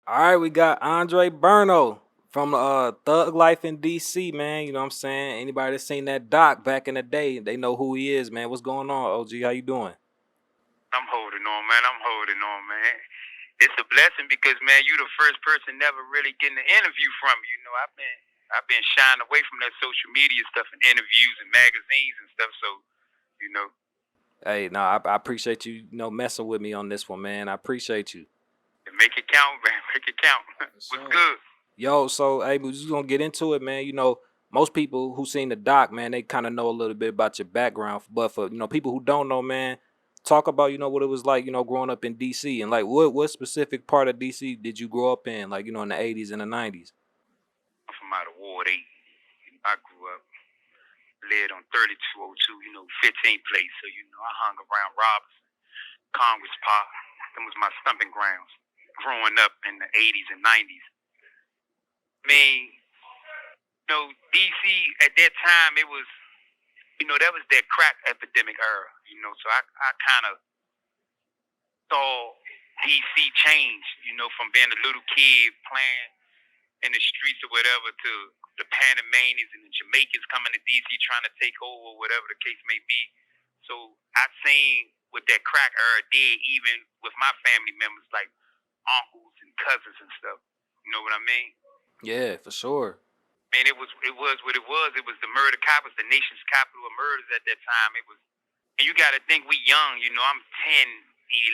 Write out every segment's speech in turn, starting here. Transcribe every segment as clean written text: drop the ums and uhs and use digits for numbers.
All right, we got Aundrey Burno from Thug Life in DC, man. You know what I'm saying? Anybody that seen that doc back in the day, they know who he is, man. What's going on, OG? How you doing? I'm holding on, man. I'm holding on, man. It's a blessing because, man, you the first person never really getting an interview from me. I've been shying away from that social media stuff and interviews and magazines and stuff. So, you know, Hey, no, I appreciate you, messing with me on this one, man. I appreciate you. make it count, man. Make it count. What's So, good? yo, so hey, we just gonna get into it, man. Most people who seen the doc, man, they kind of know a little bit about your background. But for people who don't know, man, talk about what it was like, growing up in DC, and like what specific part of DC did you grow up in, like in the '80s and the '90s. I'm from out of Ward 8. I grew up, lived on 3202, 15th place. So, I hung around Roberson, Congress Park. Them was my stomping grounds growing up in the 80s and 90s. I mean, DC at that time, it was, that was that crack epidemic era, so I kind of saw DC change, from being a little kid playing in the streets or whatever to the Panamanians and the Jamaicans coming to DC trying to take over, whatever the case may be. So I seen what that crack era did, even with my family members, like uncles and cousins and stuff. You know what I mean? Yeah, for sure. Man, it was what it was. It was the murder capital, the nation's capital of murders at that time. It was, and you got to think we young. I'm 10,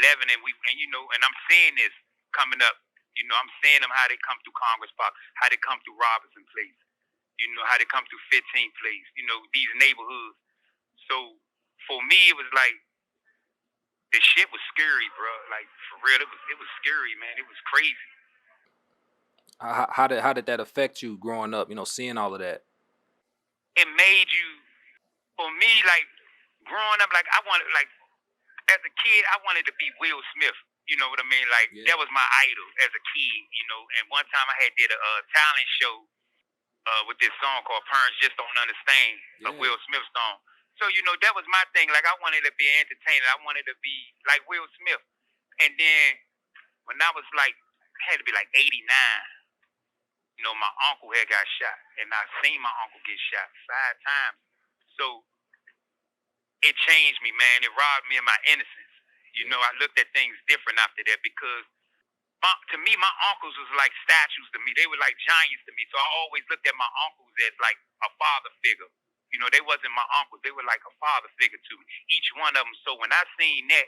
11, and I'm seeing this coming up. I'm seeing them how they come through Congress Park, how they come through Roberson Place, how they come through 15th Place. These neighborhoods. So for me, it was like the shit was scary, bro. Like for real, it was scary, man. It was crazy. How did that affect you growing up? Seeing all of that. It made you, for me, like growing up, like I wanted, like as a kid, I wanted to be Will Smith. You know what I mean? Like Yeah. that was my idol as a kid. And one time I had did a talent show with this song called "Parents Just Don't Understand," a Yeah. Will Smith song. So that was my thing. Like I wanted to be an entertainer. I wanted to be like Will Smith. And then when I was like, had to be like 89. My uncle had got shot, and I seen my uncle get shot 5 times. So it changed me, man. It robbed me of my innocence. I looked at things different after that because to me, my uncles was like statues to me. They were like giants to me. So I always looked at my uncles as like a father figure. They wasn't my uncles. They were like a father figure to me, each one of them. So when I seen that,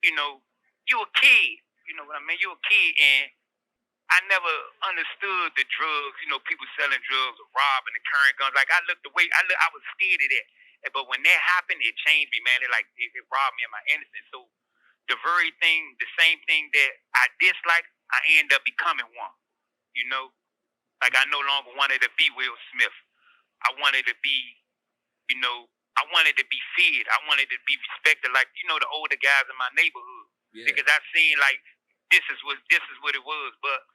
you a kid. You know what I mean? You a kid, and I never understood the drugs. People selling drugs or robbing and carrying guns. Like I looked away. I was scared of that. But when that happened, it changed me, man. It robbed me of my innocence. So the very thing, the same thing that I dislike, I end up becoming one. You know, like I no longer wanted to be Will Smith. I wanted to be, I wanted to be feared. I wanted to be respected, like the older guys in my neighborhood. Yeah. Because I seen like this is what it was. But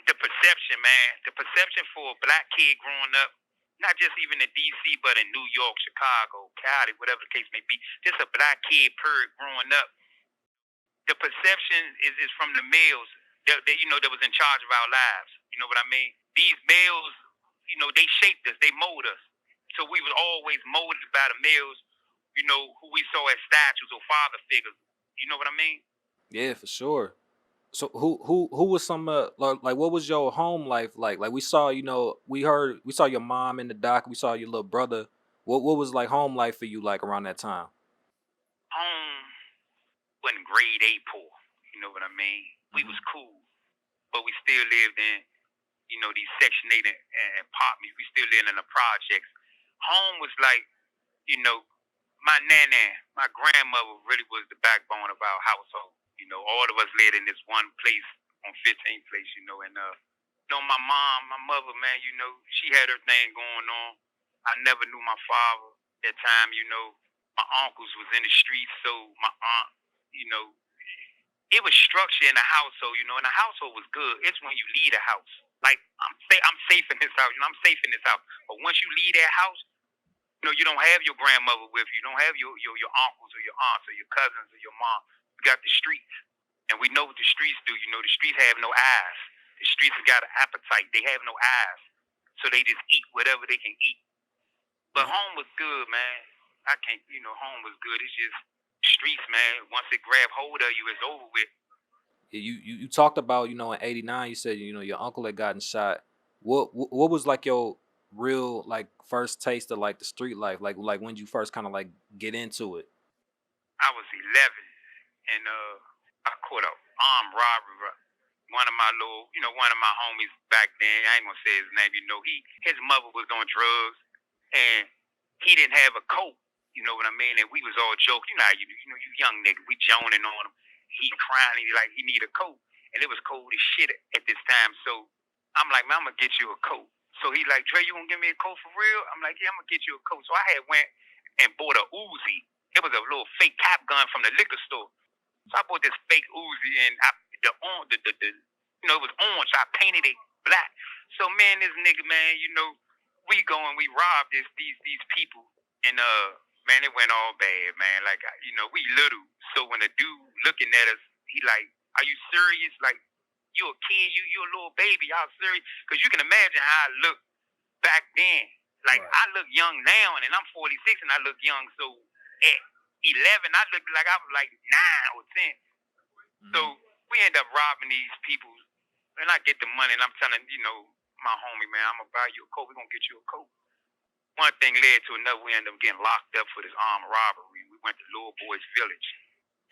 the perception, man, the perception for a black kid growing up, not just even in D.C., but in New York, Chicago, Cali, whatever the case may be, just a black kid period growing up. The perception is from the males that was in charge of our lives. You know what I mean? These males, they shaped us, they mold us. So we was always molded by the males, who we saw as statues or father figures. You know what I mean? Yeah, for sure. So who was some like what was your home life like? Like we saw, we saw your mom in the doc, we saw your little brother. What was like home life for you like around that time? Home wasn't grade A poor. You know what I mean? We was cool, but we still lived in, these Section 8 and apartments. We still lived in the projects. Home was like, my nana, my grandmother really was the backbone of our household. All of us lived in this one place on 15th place, and my mom, my mother, man, she had her thing going on. I never knew my father at that time, my uncles was in the streets, so my aunt, you know, it was structure in the household, and the household was good. It's when you leave the house. Like I'm safe in this house, I'm safe in this house. But once you leave that house, you don't have your grandmother with you. You don't have your uncles or your aunts or your cousins or your mom. You got the streets. And we know what the streets do. You know, the streets have no eyes. The streets have got an appetite. They have no eyes. So they just eat whatever they can eat. But home was good, man. I can't, home was good. It's just streets, man. Once it grab hold of you, it's over with. You talked about, in '89, you said, your uncle had gotten shot. What was like your real like first taste of like the street life? Like when you first kind of like get into it? I was 11, and I caught a armed robbery. One of my one of my homies back then, I ain't gonna say his name, his mother was on drugs, and he didn't have a coat, you know what I mean? And we was all joking, you young nigga, we joning on him. He crying, he need a coat, and it was cold as shit at this time. So I'm like, man, I'm gonna get you a coat. So he like, Dre, you gonna give me a coat for real? I'm like, yeah, I'm gonna get you a coat. So I had went and bought a Uzi. It was a little fake cap gun from the liquor store. So I bought this fake Uzi, and it was orange. So I painted it black. So man, this nigga, man, we robbed these people, and man, it went all bad, man. Like, we little. So when the dude looking at us, he like, are you serious? Like, you a kid, you a little baby, y'all serious? Because you can imagine how I looked back then. Like, right. I look young now, and I'm 46, and I look young. So at 11, I looked like I was like 9 or 10. Mm-hmm. So we end up robbing these people, and I get the money, and I'm telling, my homie, man, I'm going to buy you a coat. We're going to get you a coat. One thing led to another. We ended up getting locked up for this armed robbery. We went to Little Boys Village,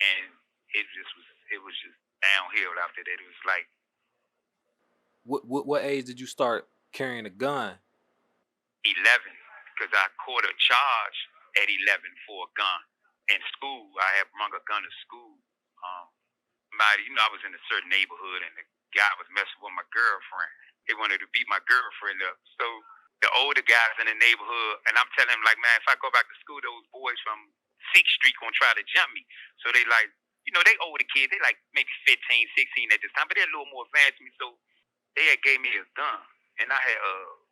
and it was just downhill after that. It was like, what age did you start carrying a gun? 11, because I caught a charge at 11 for a gun. In school, I had brought a gun to school. I was in a certain neighborhood, and the guy was messing with my girlfriend. They wanted to beat my girlfriend up. So the older guys in the neighborhood, and I'm telling them, like, man, if I go back to school, those boys from 6th Street gonna try to jump me. So they like, they older kids, they like maybe 15, 16 at this time, but they're a little more advanced than me. So they had gave me a gun, and I had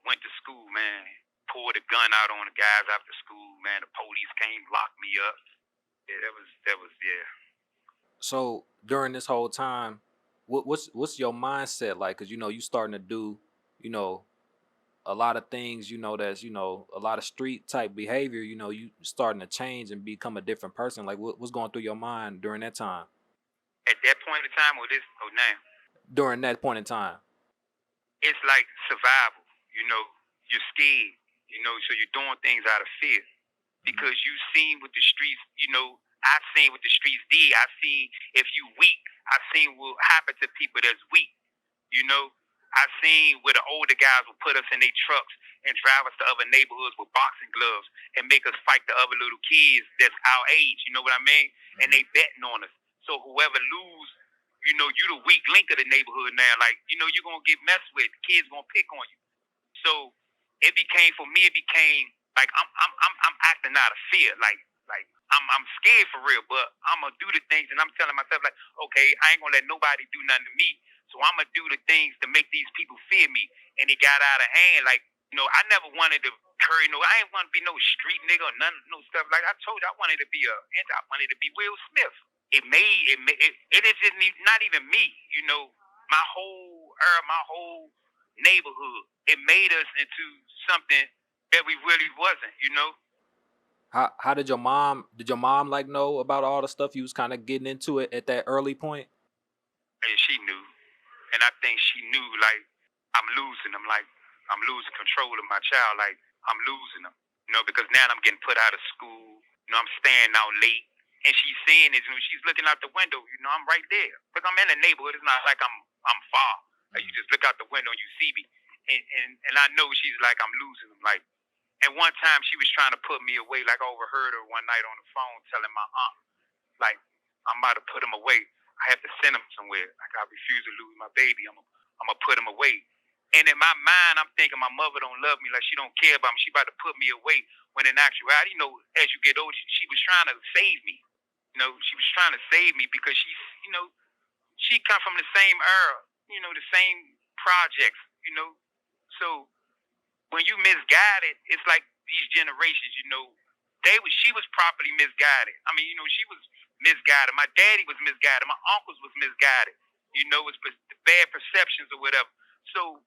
went to school, man, pulled a gun out on the guys after school, man. The police came, locked me up. Yeah, that was yeah. So during this whole time, what's your mindset like? Cause you starting to do, a lot of things, that's, a lot of street type behavior, you starting to change and become a different person. Like what's going through your mind during that time? At that point in time, or now? During that point in time. It's like survival, you're scared, so you're doing things out of fear. Because you've seen what the streets, I've seen what the streets did. I've seen if you weak, I've seen what happened to people that's weak. I've seen where the older guys will put us in their trucks and drive us to other neighborhoods with boxing gloves and make us fight the other little kids that's our age, you know what I mean? And they betting on us. So whoever lose, you the weak link of the neighborhood now. Like, you're going to get messed with. The kids going to pick on you. So it became like I'm acting out of fear. Like I'm scared for real, but I'm gonna do the things, and I'm telling myself like, okay, I ain't gonna let nobody do nothing to me. So I'm gonna do the things to make these people fear me. And it got out of hand. Like, I never wanted to curry I ain't want to be no street nigga or no stuff. Like I told you, I wanted to be Will Smith. It is just not even me. My whole neighborhood. It made us into something that we really wasn't, How did your mom like know about all the stuff you was kind of getting into it at that early point? And she knew. And I think she knew, like, I'm losing them. Like, I'm losing control of my child. Like, I'm losing them. Because now I'm getting put out of school. I'm staying out late. And she's seeing it. She's looking out the window. I'm right there. Because I'm in the neighborhood. It's not like I'm far. Like, you just look out the window and you see me. And I know she's like, I'm losing them. Like, and one time she was trying to put me away. Like, I overheard her one night on the phone telling my aunt, like, I'm about to put him away. I have to send him somewhere. Like, I refuse to lose my baby. I'm going to put him away. And in my mind, I'm thinking my mother don't love me. Like, she don't care about me. She about to put me away. When in actuality, as you get older, she was trying to save me. She was trying to save me because she's, she come from the same era, the same projects, So when you misguided, it's like these generations, she was properly misguided. I mean, she was misguided. My daddy was misguided. My uncles was misguided. You know, it's bad perceptions or whatever. So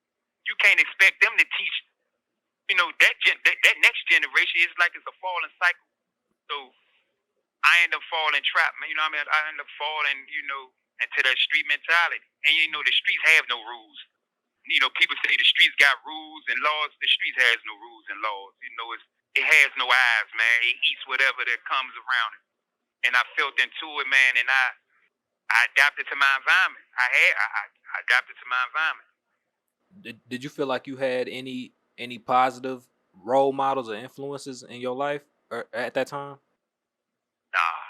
you can't expect them to teach. You know, that next generation is like it's a falling cycle. So I end up falling trapped, man. You know what I mean? I end up falling, into that street mentality. And the streets have no rules. People say the streets got rules and laws. The streets has no rules and laws. It has no eyes, man. It eats whatever that comes around it. And I felt into it, man, and I adapted to my environment. I adapted to my environment. Did you feel like you had any positive role models or influences in your life or at that time? Nah,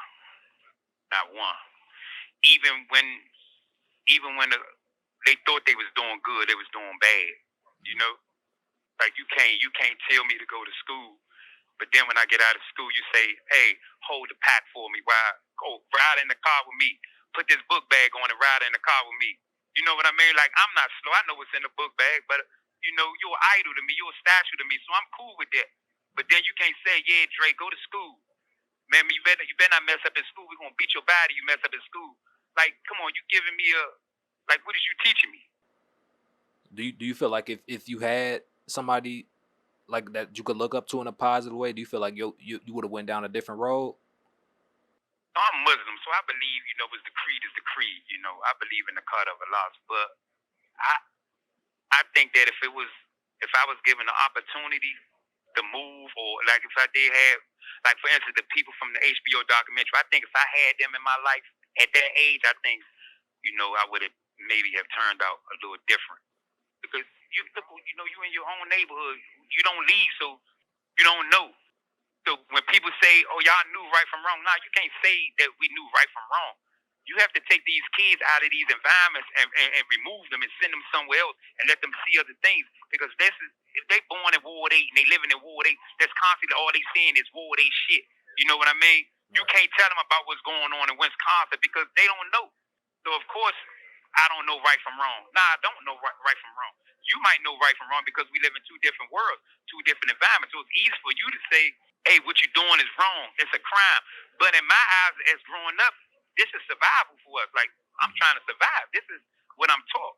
not one. Even when they thought they was doing good, they was doing bad. You know, like you can't tell me to go to school, but then when I get out of school, you say, "Hey, hold the pack for me. Ride in the car with me. Put this book bag on and ride in the car with me." You know what I mean? Like I'm not slow. I know what's in the book bag, but you're an idol to me. You're a statue to me, so I'm cool with that. But then you can't say, "Yeah, Dre, go to school." Man, you better not mess up in school. We're gonna beat your body. You mess up in school. Like, come on, you giving me what is you teaching me? Do you feel like if you had somebody like that you could look up to in a positive way, do you feel like you would have went down a different road? I'm Muslim, so I believe, it's the creed is the creed. I believe in the cut of Allah. But I I think that if I was given the opportunity to move, or like if I did have, like for instance, the people from the HBO documentary, I think if I had them in my life at that age, I think, I would have maybe have turned out a little different. Because you in your own neighborhood, you don't leave, so you don't know. So when people say, "Oh, y'all knew right from wrong," nah, you can't say that we knew right from wrong. You have to take these kids out of these environments and remove them and send them somewhere else and let them see other things. Because if they born in Ward 8 and they living in Ward 8, that's constantly all they seeing is Ward 8 shit. You know what I mean? You can't tell them about what's going on in Wisconsin because they don't know. So of course, I don't know right from wrong. Nah, I don't know right from wrong. You might know right from wrong because we live in two different worlds, two different environments. So it's easy for you to say, "Hey, what you're doing is wrong. It's a crime." But in my eyes, as growing up, this is survival for us. Like, I'm trying to survive. This is what I'm taught.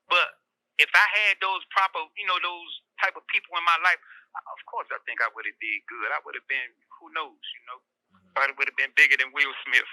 But if I had those proper, those type of people in my life, of course, I think I would have did good. I would have been, who knows, probably would have been bigger than Will Smith.